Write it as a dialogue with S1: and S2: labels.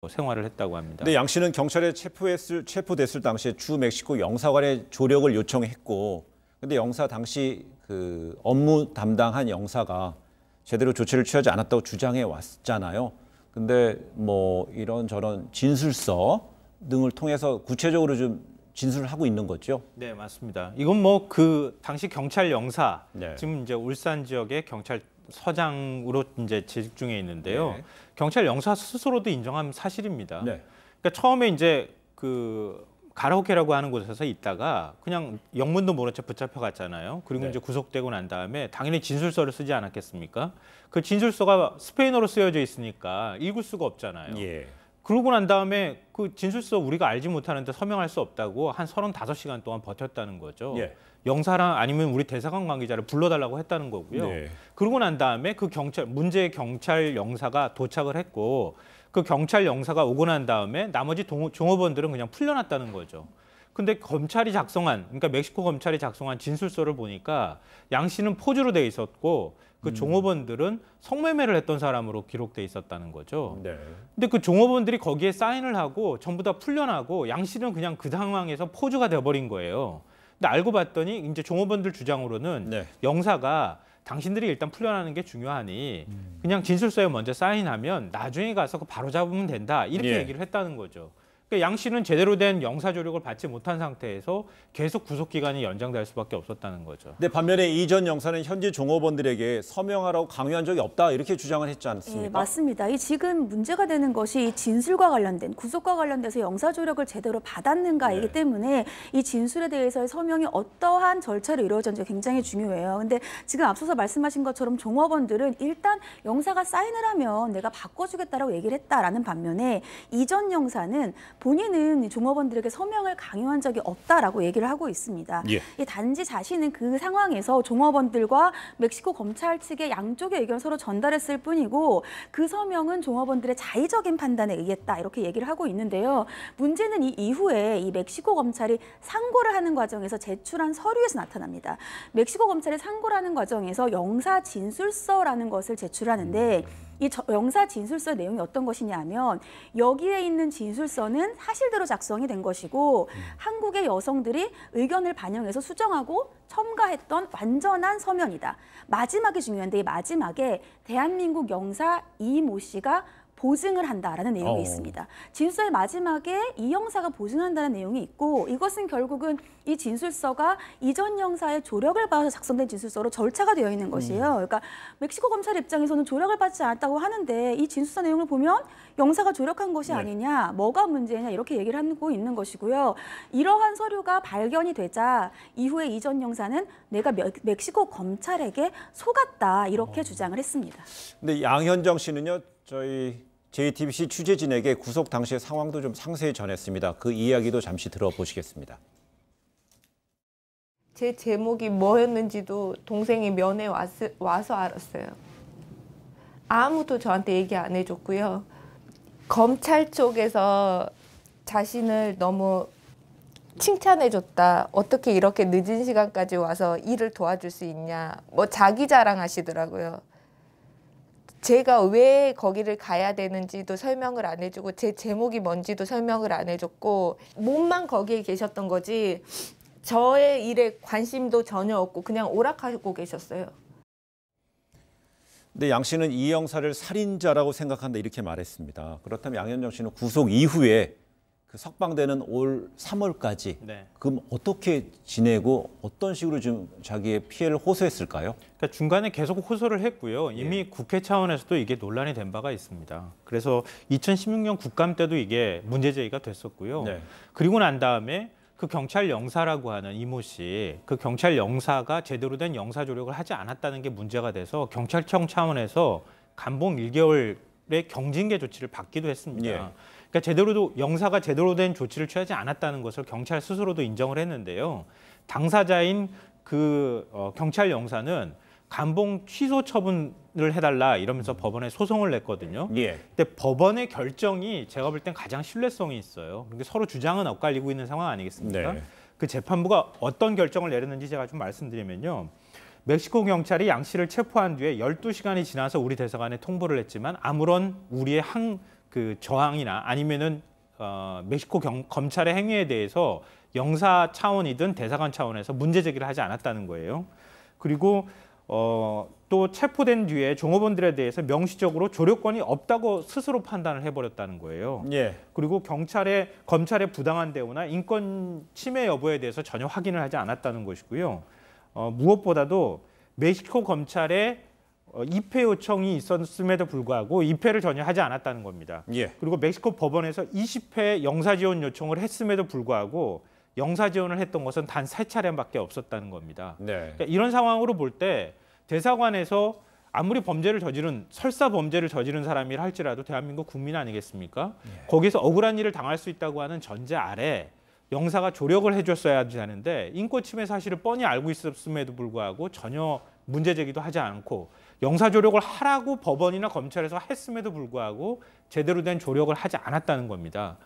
S1: 생활을 했다고 합니다.
S2: 근데 양 씨는 경찰에 체포됐을 당시에 주 멕시코 영사관에 조력을 요청했고, 근데 영사 당시 그 업무 담당한 영사가 제대로 조치를 취하지 않았다고 주장해 왔잖아요. 근데 뭐 이런저런 진술서 등을 통해서 구체적으로 좀 진술을 하고 있는 거죠?
S1: 네, 맞습니다. 이건 뭐 그 당시 경찰 영사,
S2: 네.
S1: 지금 이제 울산 지역의 경찰서장으로 이제 재직 중에 있는데요.
S2: 네.
S1: 경찰 영사 스스로도 인정한 사실입니다.
S2: 네.
S1: 그러니까 처음에 이제 그 가라오케라고 하는 곳에서 있다가 그냥 영문도 모른 채 붙잡혀 갔잖아요. 그리고
S2: 네.
S1: 이제 구속되고 난 다음에 당연히 진술서를 쓰지 않았겠습니까? 그 진술서가 스페인어로 쓰여져 있으니까 읽을 수가 없잖아요.
S2: 예.
S1: 그러고 난 다음에 그 진술서 우리가 알지 못하는데 서명할 수 없다고 한 35시간 동안 버텼다는 거죠.
S2: 예.
S1: 영사랑 아니면 우리 대사관 관계자를 불러달라고 했다는 거고요.
S2: 네.
S1: 그러고 난 다음에 그 문제의 경찰 영사가 도착을 했고 그 경찰 영사가 오고 난 다음에 나머지 종업원들은 그냥 풀려났다는 거죠. 근데 검찰이 작성한, 그러니까 멕시코 검찰이 작성한 진술서를 보니까 양 씨는 포주로 돼 있었고 그 종업원들은 성매매를 했던 사람으로 기록돼 있었다는 거죠.
S2: 네.
S1: 근데 그 종업원들이 거기에 사인을 하고 전부 다 풀려나고 양 씨는 그냥 그 상황에서 포주가 돼버린 거예요. 근데 알고 봤더니 이제 종업원들 주장으로는
S2: 네.
S1: 영사가 당신들이 일단 풀려나는 게 중요하니 그냥 진술서에 먼저 사인하면 나중에 가서 바로 잡으면 된다. 이렇게
S2: 예.
S1: 얘기를 했다는 거죠. 그러니까 양 씨는 제대로 된 영사 조력을 받지 못한 상태에서 계속 구속 기간이 연장될 수밖에 없었다는 거죠.
S2: 근데 반면에 이전 영사는 현지 종업원들에게 서명하라고 강요한 적이 없다 이렇게 주장을 했지 않습니까?
S3: 네, 맞습니다. 이 지금 문제가 되는 것이 이 진술과 관련된 구속과 관련돼서 영사 조력을 제대로 받았는가이기
S2: 네.
S3: 때문에 이 진술에 대해서의 서명이 어떠한 절차로 이루어졌는지 굉장히 중요해요. 근데 지금 앞서서 말씀하신 것처럼 종업원들은 일단 영사가 사인을 하면 내가 바꿔주겠다라고 얘기를 했다라는 반면에 이전 영사는 본인은 종업원들에게 서명을 강요한 적이 없다라고 얘기를 하고 있습니다.
S2: 예.
S3: 이 단지 자신은 그 상황에서 종업원들과 멕시코 검찰 측의 양쪽의 의견을 서로 전달했을 뿐이고 그 서명은 종업원들의 자의적인 판단에 의했다 이렇게 얘기를 하고 있는데요. 문제는 이 이후에 이 멕시코 검찰이 상고를 하는 과정에서 제출한 서류에서 나타납니다. 멕시코 검찰이 상고를 하는 과정에서 영사 진술서라는 것을 제출하는데 이 영사 진술서 내용이 어떤 것이냐 하면 여기에 있는 진술서는 사실대로 작성이 된 것이고 한국의 여성들이 의견을 반영해서 수정하고 첨가했던 완전한 서면이다. 마지막이 중요한데 이 마지막에 대한민국 영사 이모 씨가 보증을 한다라는 내용이 있습니다. 진술서의 마지막에 이 영사가 보증한다는 내용이 있고 이것은 결국은 이 진술서가 이전 영사의 조력을 받아서 작성된 진술서로 절차가 되어 있는 것이에요. 그러니까 멕시코 검찰 입장에서는 조력을 받지 않았다고 하는데 이 진술서 내용을 보면 영사가 조력한 것이 아니냐, 뭐가 문제냐 이렇게 얘기를 하고 있는 것이고요. 이러한 서류가 발견이 되자 이후에 이전 영사는 내가 멕시코 검찰에게 속았다 이렇게 주장을 했습니다.
S2: 근데 양현정 씨는요, 저희 JTBC 취재진에게 구속 당시의 상황도 좀 상세히 전했습니다. 그 이야기도 잠시 들어보시겠습니다.
S4: 제 제목이 뭐였는지도 동생이 면회 와서 알았어요. 아무도 저한테 얘기 안 해줬고요. 검찰 쪽에서 자신을 너무 칭찬해줬다. 어떻게 이렇게 늦은 시간까지 와서 일을 도와줄 수 있냐. 뭐 자기 자랑하시더라고요. 제가 왜 거기를 가야 되는지도 설명을 안 해주고 제 제목이 뭔지도 설명을 안 해줬고 몸만 거기에 계셨던 거지 저의 일에 관심도 전혀 없고 그냥 오락하고 계셨어요.
S2: 근데 양 씨는 이 영사를 살인자라고 생각한다 이렇게 말했습니다. 그렇다면 양현정 씨는 구속 이후에 그 석방되는 올 3월까지
S1: 네.
S2: 그럼 어떻게 지내고 어떤 식으로 좀 자기의 피해를 호소했을까요?
S1: 그러니까 중간에 계속 호소를 했고요. 이미 국회 차원에서도 이게 논란이 된 바가 있습니다. 그래서 2016년 국감 때도 이게 문제 제기가 됐었고요.
S2: 네.
S1: 그리고 난 다음에 그 경찰 영사라고 하는 이모 씨, 그 경찰 영사가 제대로 된 영사 조력을 하지 않았다는 게 문제가 돼서 경찰청 차원에서 감봉 1개월의 경징계 조치를 받기도 했습니다.
S2: 예.
S1: 그러니까 영사가 제대로 된 조치를 취하지 않았다는 것을 경찰 스스로도 인정을 했는데요. 당사자인 그 경찰 영사는 감봉 취소 처분을 해달라 이러면서 법원에 소송을 냈거든요.
S2: 예.
S1: 근데 법원의 결정이 제가 볼 땐 가장 신뢰성이 있어요. 그러니까 서로 주장은 엇갈리고 있는 상황 아니겠습니까?
S2: 네.
S1: 그 재판부가 어떤 결정을 내렸는지 제가 좀 말씀드리면요. 멕시코 경찰이 양 씨를 체포한 뒤에 12시간이 지나서 우리 대사관에 통보를 했지만 아무런 우리의 그 저항이나 아니면은 멕시코 검찰의 행위에 대해서 영사 차원이든 대사관 차원에서 문제 제기를 하지 않았다는 거예요. 그리고 또 체포된 뒤에 종업원들에 대해서 명시적으로 조력권이 없다고 스스로 판단을 해버렸다는 거예요.
S2: 예.
S1: 그리고 검찰의 부당한 대우나 인권 침해 여부에 대해서 전혀 확인을 하지 않았다는 것이고요. 무엇보다도 멕시코 검찰의 입회 요청이 있었음에도 불구하고 입회를 전혀 하지 않았다는 겁니다.
S2: 예.
S1: 그리고 멕시코 법원에서 20회 영사 지원 요청을 했음에도 불구하고 영사 지원을 했던 것은 단 3차례밖에 없었다는 겁니다.
S2: 네.
S1: 그러니까 이런 상황으로 볼 때 대사관에서 아무리 설사 범죄를 저지른 사람이라 할지라도 대한민국 국민 아니겠습니까? 거기서 억울한 일을 당할 수 있다고 하는 전제 아래 영사가 조력을 해줬어야 하는데 인권 침해 사실을 뻔히 알고 있었음에도 불구하고 전혀 문제 제기도 하지 않고 영사 조력을 하라고 법원이나 검찰에서 했음에도 불구하고 제대로 된 조력을 하지 않았다는 겁니다.